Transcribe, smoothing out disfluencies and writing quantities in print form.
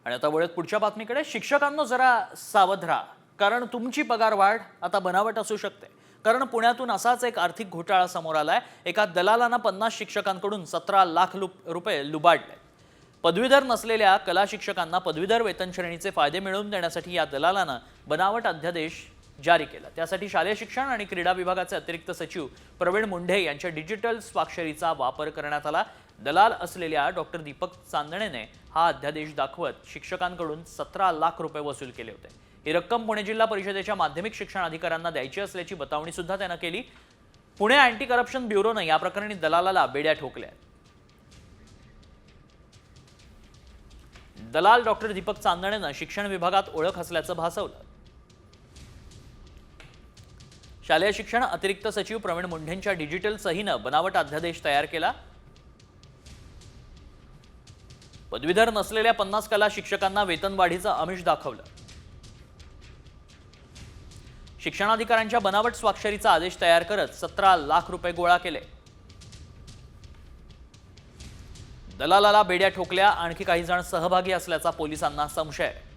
आणि आता वळत पुढच्या बातमीकडे. शिक्षकांना जरा सावध राहा, कारण तुमची पगार वाढ आता बनावट असू शकते. कारण पुण्यातून असाच एक आर्थिक घोटाळा समोर आलाय. एका दलालानं 50 शिक्षकांकडून 17 लाख रुपये लुबाडले. पदवीधर नसलेल्या कला शिक्षकांना पदवीधर वेतन श्रेणीचे फायदे मिळवून देण्यासाठी या दलालानं बनावट अध्यादेश जारी केला. त्यासाठी शालेय शिक्षण आणि क्रीडा विभागाचे अतिरिक्त सचिव प्रवीण मुंढे यांच्या डिजिटल स्वाक्षरीचा वापर करण्यात आला. दलाल असलेल्या डॉक्टर दीपक चांदणेने हा अध्यादेश दाखवत शिक्षकांकडून 17 लाख रुपये वसूल केले होते. ही रक्कम पुणे जिल्हा परिषदेच्या माध्यमिक शिक्षण अधिकाऱ्यांना द्यायची असल्याची बतावणी सुद्धा त्यानं केली. पुणे अँटी करप्शन ब्युरोनं या प्रकरणी दलालाला बेड्या ठोकल्या. दलाल डॉक्टर दीपक चांदणेनं शिक्षण विभागात ओळख असल्याचं भासवलं. शालेय शिक्षण अतिरिक्त सचिव प्रवीण मुंढेंच्या डिजिटल सहीनं बनावट अध्यादेश तयार केला. पदवीधर नसलेल्या 50 कला शिक्षकांना वेतनवाढीचं आमिष दाखवलं. शिक्षणाधिकाऱ्यांच्या बनावट स्वाक्षरीचा आदेश तयार करत 17 लाख रुपये गोळा केले. दलालाला बेड्या ठोकल्या. आणखी काही जण सहभागी असल्याचा पोलिसांना संशय आहे.